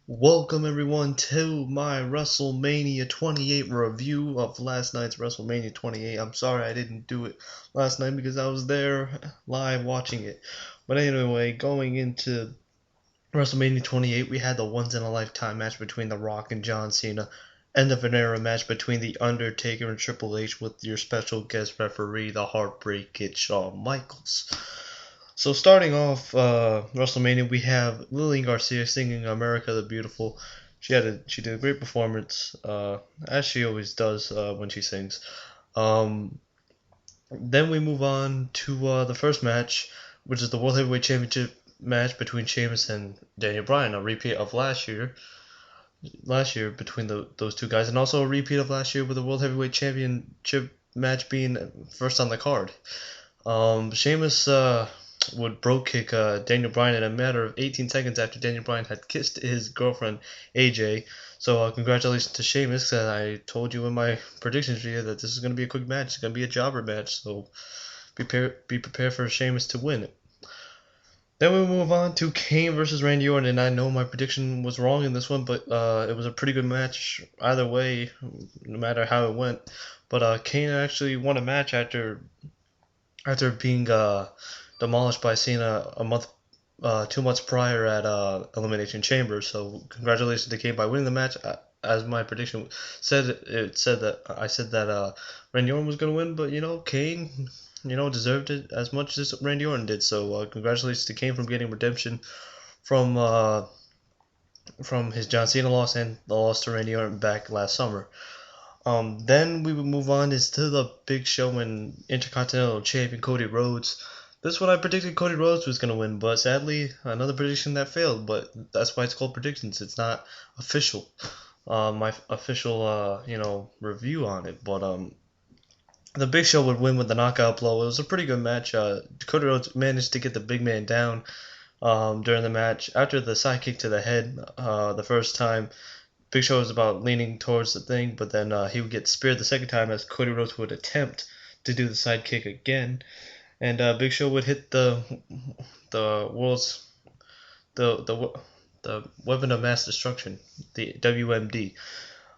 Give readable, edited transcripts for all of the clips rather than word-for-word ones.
Welcome everyone to my WrestleMania 28 review of last night's WrestleMania 28. I'm sorry I didn't do it last night because I was there live watching it. But anyway, going into WrestleMania 28, we had the once in a lifetime match between The Rock and John Cena, and the Venera match between The Undertaker and Triple H with your special guest referee, the Heartbreak Kid Shawn Michaels. So starting off WrestleMania, we have Lillian Garcia singing "America the Beautiful." She did a great performance, as she always does when she sings. Um, then we move on to the first match, which is the World Heavyweight Championship match between Sheamus and Daniel Bryan, a repeat of last year between those two guys, and also a repeat of last year with the World Heavyweight Championship match being first on the card. Sheamus would bro kick Daniel Bryan in a matter of 18 seconds after Daniel Bryan had kissed his girlfriend AJ. So congratulations to Sheamus. I told you in my predictions video that this is going to be a quick match. It's going to be a jobber match. So be prepared for Sheamus to win it. Then we move on to Kane versus Randy Orton, and I know my prediction was wrong in this one, but it was a pretty good match either way, no matter how it went. But Kane actually won a match after being demolished by Cena 2 months prior at Elimination Chamber. So congratulations to Kane by winning the match. As my prediction said, I said that Randy Orton was going to win, but Kane, deserved it as much as Randy Orton did. So congratulations to Kane from getting redemption from his John Cena loss and the loss to Randy Orton back last summer. Then we would move on is to the Big Show and Intercontinental Champion Cody Rhodes. This one I predicted Cody Rhodes was gonna win, but sadly another prediction that failed. But that's why it's called predictions. It's not official. My official review on it. But the Big Show would win with the knockout blow. It was a pretty good match. Cody Rhodes managed to get the big man down during the match after the side kick to the head the first time. Big Show was about leaning towards the thing, but then he would get speared the second time as Cody Rhodes would attempt to do the side kick again, and Big Show would hit the world's the weapon of mass destruction, the WMD,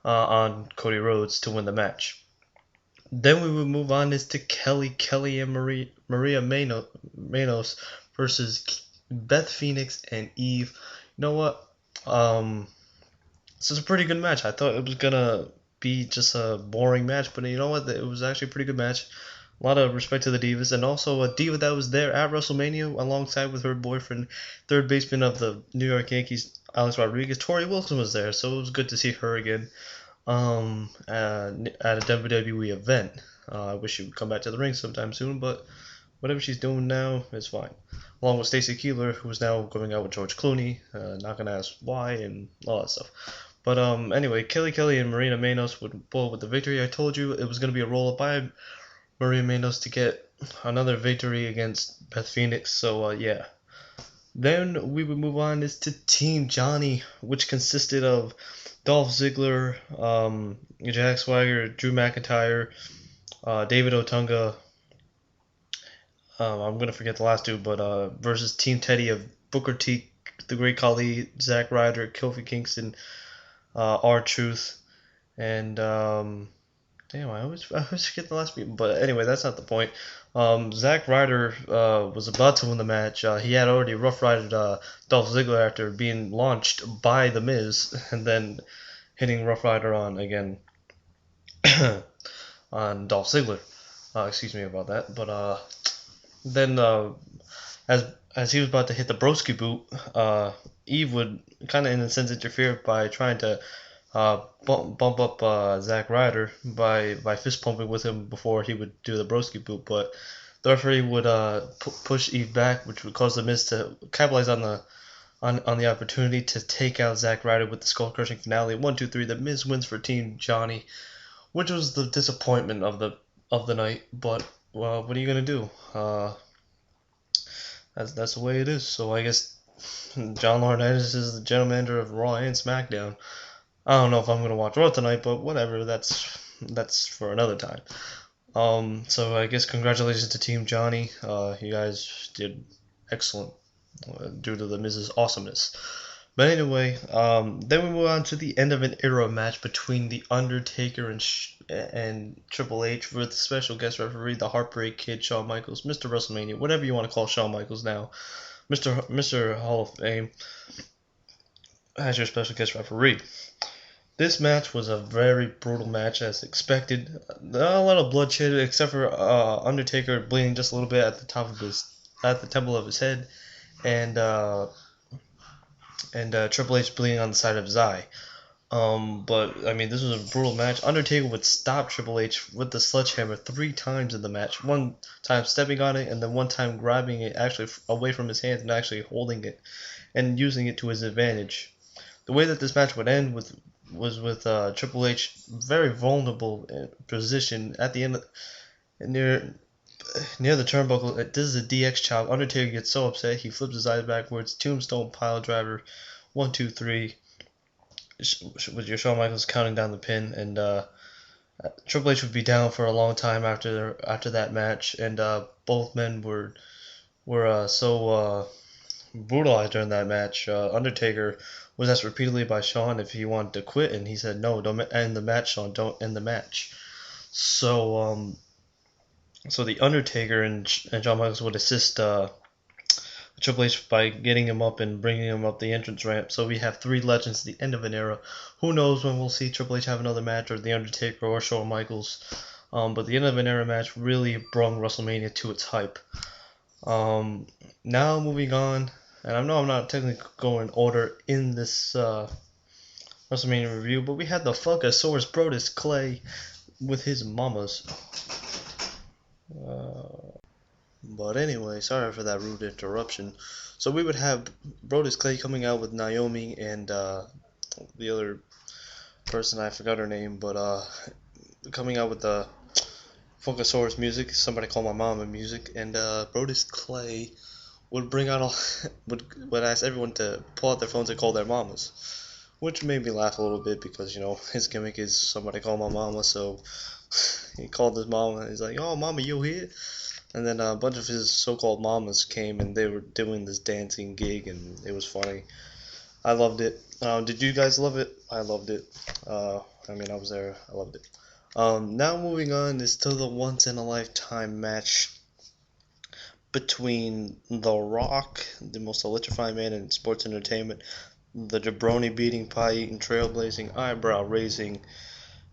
on Cody Rhodes to win the match. Then we would move on is to Kelly and Maria Menounos versus Beth Phoenix and Eve. You know what? This is a pretty good match. I thought it was gonna be just a boring match, but you know what? It was actually a pretty good match. A lot of respect to the Divas, and also a diva that was there at WrestleMania alongside with her boyfriend, third baseman of the New York Yankees, Alex Rodriguez. Tori Wilson was there, so it was good to see her again at a WWE event. I wish she would come back to the ring sometime soon, but whatever she's doing now is fine. Along with Stacy Keibler, who is now going out with George Clooney. Not gonna ask why and all that stuff. But anyway, Kelly and Marina Manos would pull with the victory. I told you it was gonna be a roll up by Maria Manos to get another victory against Beth Phoenix. So yeah. Then we would move on is to Team Johnny, which consisted of Dolph Ziggler, Jack Swagger, Drew McIntyre, David Otunga. I'm gonna forget the last two, but versus Team Teddy of Booker T, the Great Khali, Zack Ryder, Kofi Kingston, R-Truth, and damn, I always forget the last people. But anyway, that's not the point. Zack Ryder was about to win the match. He had already Rough Rided Dolph Ziggler after being launched by The Miz, and then hitting Rough Rider on again on Dolph Ziggler. Excuse me about that. But then as he was about to hit the broski boot, Eve would kind of in a sense interfere by trying to bump up Zack Ryder by fist pumping with him before he would do the broski boot. But the referee would push Eve back, which would cause the Miz to capitalize on the opportunity to take out Zack Ryder with the skull crushing finale. 1, 2, 3. The Miz wins for Team Johnny, which was the disappointment of the night. But well, what are you gonna do? That's the way it is. So I guess John Laurinaitis is the general manager of Raw and SmackDown. I don't know if I'm gonna watch Raw tonight, but whatever. That's for another time. So I guess congratulations to Team Johnny. You guys did excellent due to the Miz's awesomeness. But anyway, then we move on to the end of an era match between the Undertaker and Triple H with special guest referee, the Heartbreak Kid, Shawn Michaels, Mr. WrestleMania, whatever you want to call Shawn Michaels now, Mr. Hall of Fame, as your special guest referee. This match was a very brutal match as expected. Not a lot of bloodshed except for Undertaker bleeding just a little bit at the temple of his head, and Triple H bleeding on the side of his eye. But I mean, this was a brutal match. Undertaker would stop Triple H with the sledgehammer 3 times in the match. One time stepping on it, and then one time grabbing it actually away from his hands and actually holding it and using it to his advantage. The way that this match would end was with Triple H very vulnerable position at the end near the turnbuckle. This is a DX chop. Undertaker gets so upset he flips his eyes backwards. Tombstone pile driver, 1, 2, 3. With your Shawn Michaels counting down the pin, and Triple H would be down for a long time after that match, and both men were so brutalized during that match. Undertaker was asked repeatedly by Shawn if he wanted to quit, and he said, "No, don't end the match, Shawn. Don't end the match." So the Undertaker and Shawn Michaels would assist Triple H by getting him up and bringing him up the entrance ramp. So we have 3 legends at the end of an era. Who knows when we'll see Triple H have another match, or The Undertaker, or Shawn Michaels. But the end of an era match really brought WrestleMania to its hype. Now moving on, and I know I'm not technically going in order in this WrestleMania review, but we had the Funkasaurus Brodus Clay with his mamas. But anyway, sorry for that rude interruption. So we would have Brodus Clay coming out with Naomi and the other person, I forgot her name, but coming out with the Funkasaurus music, Somebody Call My Mama music, and Brodus Clay would bring out would ask everyone to pull out their phones and call their mamas, which made me laugh a little bit because his gimmick is Somebody Call My Mama, so he called his mama and he's like, "Oh, mama, you here?" And then a bunch of his so-called mamas came and they were doing this dancing gig, and it was funny. I loved it. Did you guys love it? I loved it. I mean, I was there. I loved it. Now moving on is to the once-in-a-lifetime match between The Rock, the most electrifying man in sports entertainment, the jabroni-beating, pie-eating, trailblazing, eyebrow-raising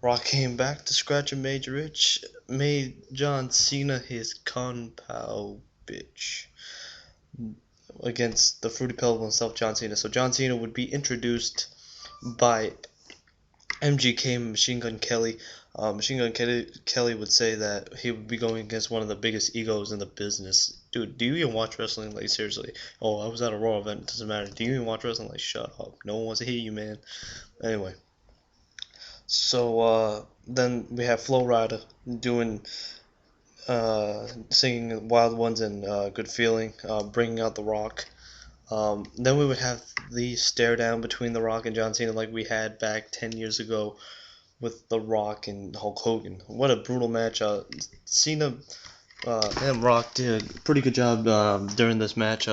Rock came back to scratch a major itch, made John Cena his kung-pao bitch against the Fruity Pebble himself, John Cena. So John Cena would be introduced by MGK Machine Gun Kelly. Machine Gun Kelly would say that he would be going against one of the biggest egos in the business. Dude, do you even watch wrestling? Like, seriously. Oh, I was at a Raw event. It doesn't matter. Do you even watch wrestling? Like, shut up. No one wants to hear you, man. Anyway. So then we have Flo Rida doing singing Wild Ones and Good Feeling, bringing out The Rock. Then we would have the stare down between The Rock and John Cena like we had back 10 years ago with The Rock and Hulk Hogan. What a brutal match. Cena and Rock did a pretty good job during this match.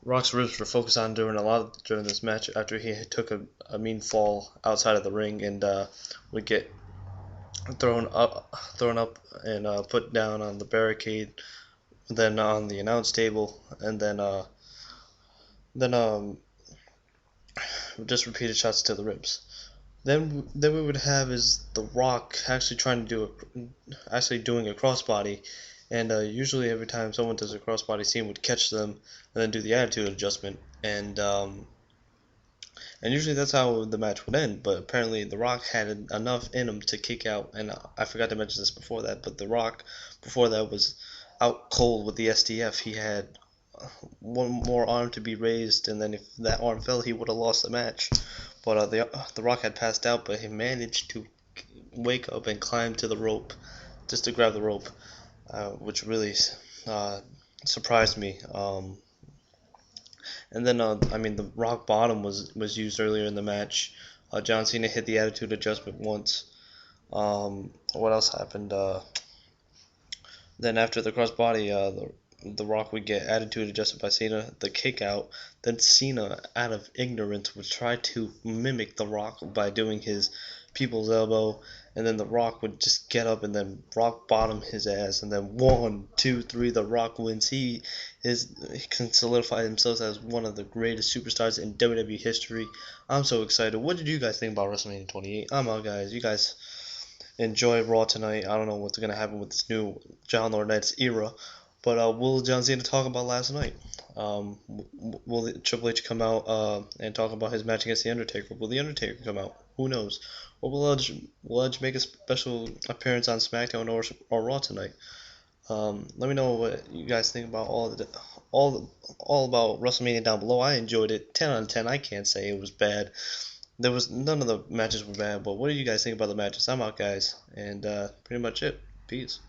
Rock's ribs were focused on during this match after he took a mean fall outside of the ring and would get thrown up and put down on the barricade, then on the announce table, and then just repeated shots to the ribs. Then we would have is The Rock actually doing a crossbody, and usually every time someone does a crossbody, Cena would catch them and then do the attitude adjustment, and usually that's how the match would end. But apparently The Rock had enough in him to kick out, and I forgot to mention this before that, but The Rock before that was out cold with the STF. He had one more arm to be raised, and then if that arm fell, he would have lost the match. But the Rock had passed out, but he managed to wake up and climb to the rope just to grab the rope, which really surprised me. And then the Rock Bottom was used earlier in the match. John Cena hit the attitude adjustment once. What else happened? Then after the crossbody, The Rock would get attitude adjusted by Cena, the kick out. Then Cena, out of ignorance, would try to mimic The Rock by doing his people's elbow, and then The Rock would just get up and then rock bottom his ass, and then 1, 2, 3, The Rock wins. He can solidify himself as one of the greatest superstars in WWE history. I'm so excited. What did you guys think about WrestleMania 28? I'm out, guys. You guys enjoy Raw tonight. I don't know what's gonna happen with this new John Laurinaitis era, but will John Cena talk about last night? Will Triple H come out and talk about his match against the Undertaker? Will the Undertaker come out? Who knows? Or will Edge make a special appearance on SmackDown or Raw tonight? Let me know what you guys think about all about WrestleMania down below. I enjoyed it. 10 out of 10. I can't say it was bad. There was none of the matches were bad, but what do you guys think about the matches? I'm out, guys, and pretty much it. Peace.